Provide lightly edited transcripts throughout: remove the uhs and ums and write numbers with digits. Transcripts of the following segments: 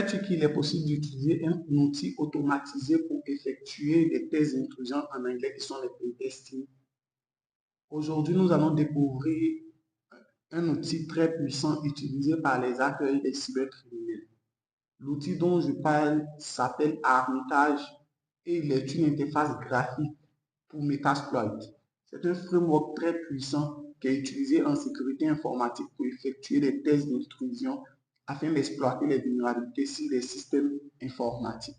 Sais-tu qu'il est possible d'utiliser un outil automatisé pour effectuer des tests d'intrusion en anglais qui sont les pentesting? Aujourd'hui, nous allons découvrir un outil très puissant utilisé par les hackers et les cybercriminels. L'outil dont je parle s'appelle Armitage et il est une interface graphique pour Metasploit. C'est un framework très puissant qui est utilisé en sécurité informatique pour effectuer des tests d'intrusion afin d'exploiter les vulnérabilités sur les systèmes informatiques.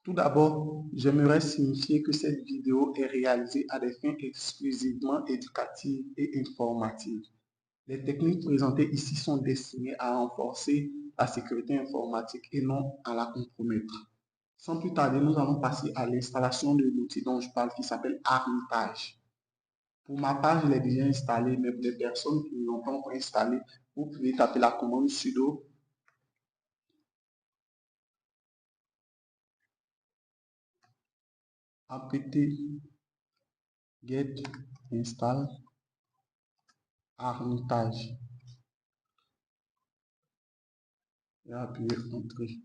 Tout d'abord, j'aimerais signifier que cette vidéo est réalisée à des fins exclusivement éducatives et informatives. Les techniques présentées ici sont destinées à renforcer la sécurité informatique et non à la compromettre. Sans plus tarder, nous allons passer à l'installation de l'outil dont je parle qui s'appelle Armitage. Pour ma part, je l'ai déjà installé, mais pour les personnes qui ne l'ont pas encore installé, vous pouvez taper la commande sudo apt get install Armitage et appuyez Entrée.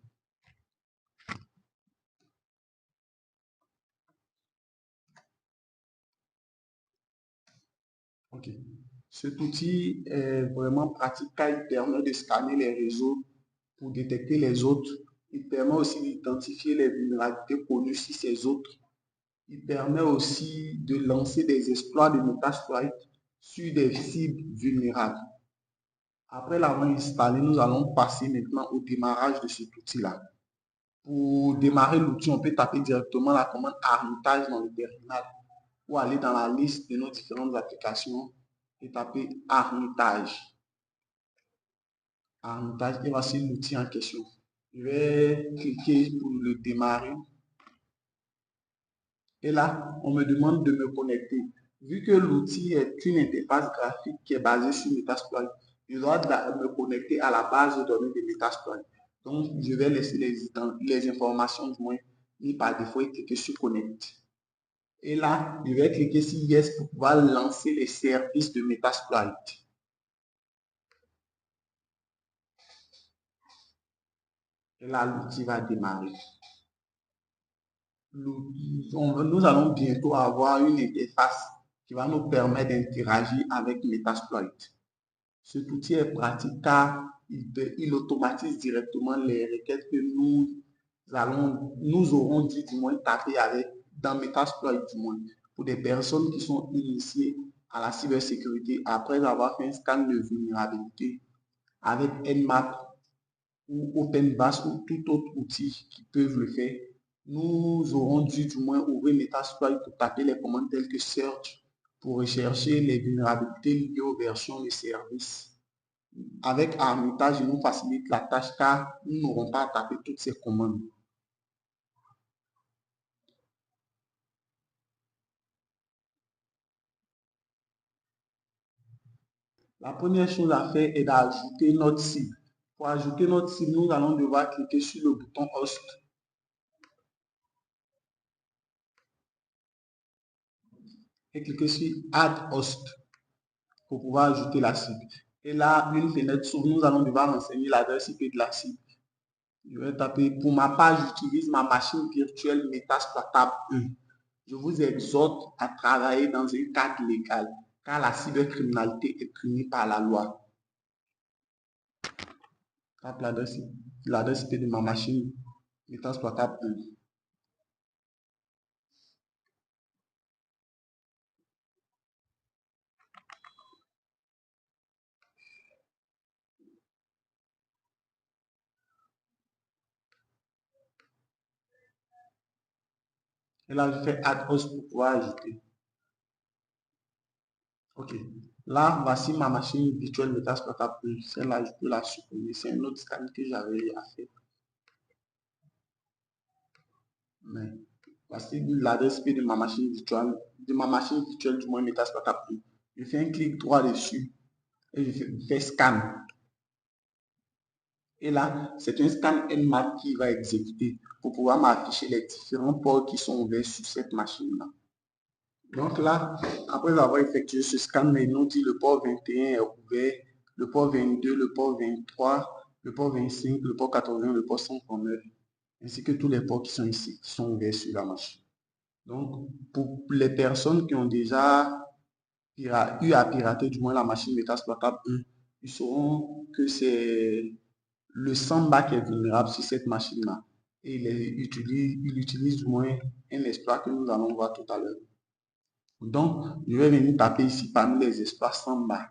Ok. Cet outil est vraiment pratique car il permet de scanner les réseaux pour détecter les autres. Il permet aussi d'identifier les vulnérabilités connues sur ces autres. Il permet aussi de lancer des exploits de Metasploit sur des cibles vulnérables. Après l'avoir installé, nous allons passer maintenant au démarrage de cet outil-là. Pour démarrer l'outil, on peut taper directement la commande Armitage dans le terminal ou aller dans la liste de nos différentes applications et taper Armitage. Armitage et voici l'outil en question. Je vais cliquer pour le démarrer. Et là, on me demande de me connecter. Vu que l'outil est une interface graphique qui est basée sur Metasploit, je dois me connecter à la base de données de Metasploit. Donc, je vais laisser les informations du moins mis par défaut et cliquer sur Connect. Et là, je vais cliquer sur Yes pour pouvoir lancer les services de Metasploit. Et là, l'outil va démarrer. Nous allons bientôt avoir une interface qui va nous permettre d'interagir avec Metasploit. Cet outil est pratique car il automatise directement les requêtes que nous aurons dû du moins taper dans Metasploit du moins. Pour des personnes qui sont initiées à la cybersécurité après avoir fait un scan de vulnérabilité avec Nmap ou OpenVAS ou tout autre outil qui peuvent le faire, nous aurons dû du moins ouvrir Metasploit pour taper les commandes telles que search pour rechercher les vulnérabilités liées aux versions de service. Avec Armitage, il nous facilite la tâche car nous n'aurons pas à taper toutes ces commandes. La première chose à faire est d'ajouter notre cible. Pour ajouter notre cible, nous allons devoir cliquer sur le bouton Host et cliquer sur Add Host pour pouvoir ajouter la cible. Et là, une fenêtre s'ouvre, nous allons devoir renseigner l'adresse IP de la cible. Je vais taper, pour ma part, j'utilise ma machine virtuelle Metasploitable 1. Je vous exhorte à travailler dans un cadre légal, car la cybercriminalité est punie par la loi. Tape l'adresse IP de ma machine Metasploitable 1. Et là, je fais Add Host pour pouvoir ajouter. Ok. Là, voici ma machine virtuelle Metasploitable 1. Celle-là, je peux la supprimer. C'est un autre scan que j'avais à faire. Mais voici l'adresse IP de ma machine virtuelle du moins Metasploitable 1. Je fais un clic droit dessus et je fais scan. Et là, c'est un scan Nmap qui va exécuter pour pouvoir m'afficher les différents ports qui sont ouverts sur cette machine-là. Donc là, après avoir effectué ce scan, il nous dit le port 21 est ouvert, le port 22, le port 23, le port 25, le port 80, le port 139, ainsi que tous les ports qui sont ici, qui sont ouverts sur la machine. Donc, pour les personnes qui ont déjà eu à pirater du moins la machine Metasploitable 1, ils sauront que c'est le Samba qui est vulnérable sur cette machine-là. Et il utilise du moins un exploit que nous allons voir tout à l'heure. Donc, je vais venir taper ici parmi les exploits Samba.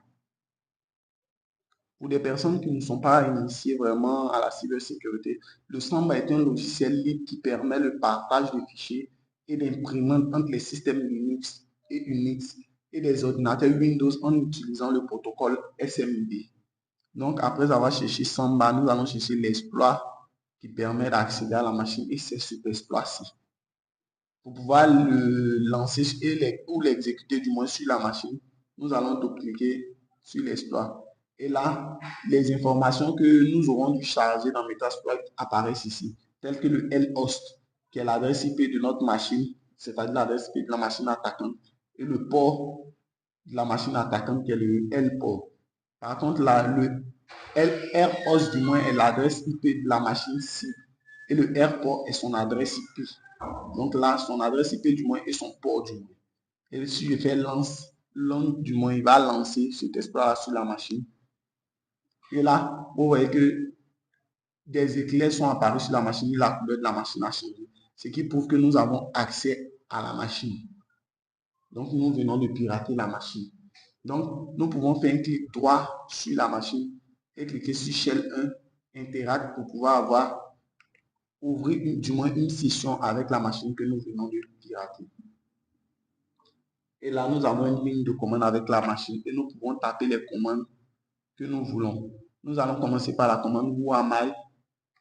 Pour des personnes qui ne sont pas initiées vraiment à la cybersécurité, le Samba est un logiciel libre qui permet le partage de fichiers et d'imprimantes entre les systèmes Linux et Unix et des ordinateurs Windows en utilisant le protocole SMB. Donc, après avoir cherché Samba, nous allons chercher l'exploit qui permet d'accéder à la machine et c'est cet exploit-ci. Pour pouvoir le lancer ou l'exécuter du moins sur la machine, nous allons double-cliquer sur l'exploit. Et là, les informations que nous aurons dû charger dans Metasploit apparaissent ici, telles que le lhost, qui est l'adresse IP de notre machine, c'est-à-dire l'adresse IP de la machine attaquante, et le port de la machine attaquante qui est le lport. Par contre, là, le rhost du moins est l'adresse IP de la machine cible et le rport est son adresse IP. Donc là, son adresse IP du moins et son port du moins. Et si je fais lance du moins, il va lancer cet exploit sur la machine. Et là, vous voyez que des éclairs sont apparus sur la machine, la couleur de la machine a changé. Ce qui prouve que nous avons accès à la machine. Donc, nous venons de pirater la machine. Donc, nous pouvons faire un clic droit sur la machine et cliquer sur Shell 1, Interact pour pouvoir ouvrir du moins une session avec la machine que nous venons de pirater. Et là, nous avons une ligne de commande avec la machine et nous pouvons taper les commandes que nous voulons. Nous allons commencer par la commande who-am-I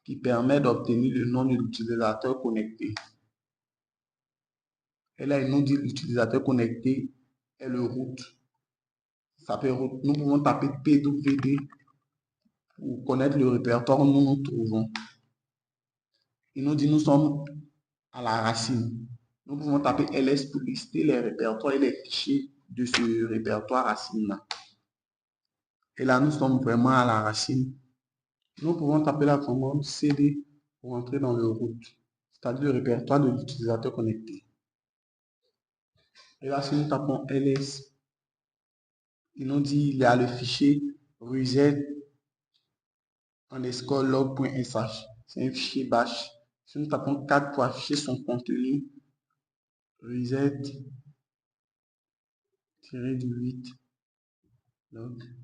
qui permet d'obtenir le nom de l'utilisateur connecté. Et là, il nous dit l'utilisateur connecté est le root. Ça peut root. Nous pouvons taper pwd pour connaître le répertoire où nous nous trouvons. Il nous dit nous sommes à la racine. Nous pouvons taper ls pour lister les répertoires et les fichiers de ce répertoire racine-là. Et là, nous sommes vraiment à la racine. Nous pouvons taper la commande cd pour entrer dans le root, c'est-à-dire le répertoire de l'utilisateur connecté. Et là, si nous tapons ls, il nous dit il y a le fichier reset underscore log.sh. C'est un fichier bash. Si nous tapons 4 pour afficher son contenu, reset-du8 log.sh.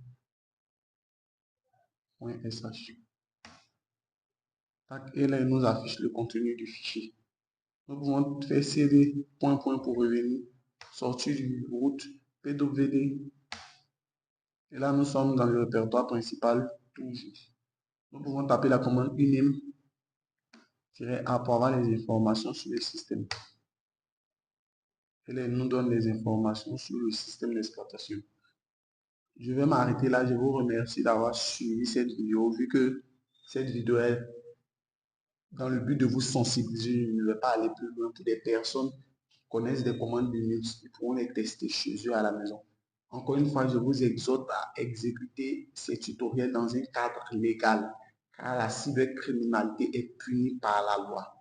Et là, il nous affiche le contenu du fichier. Nous pouvons faire cd point pour revenir, sortir du root, pwd. Et là, nous sommes dans le répertoire principal toujours. Nous pouvons taper la commande uname-a pour avoir les informations sur le système. Et là, il nous donne les informations sur le système d'exploitation. Je vais m'arrêter là. Je vous remercie d'avoir suivi cette vidéo. Vu que cette vidéo est dans le but de vous sensibiliser, je ne vais pas aller plus loin. Pour des personnes qui connaissent des commandes Linux, ils pourront les tester chez eux à la maison. Encore une fois, je vous exhorte à exécuter ces tutoriels dans un cadre légal, car la cybercriminalité est punie par la loi.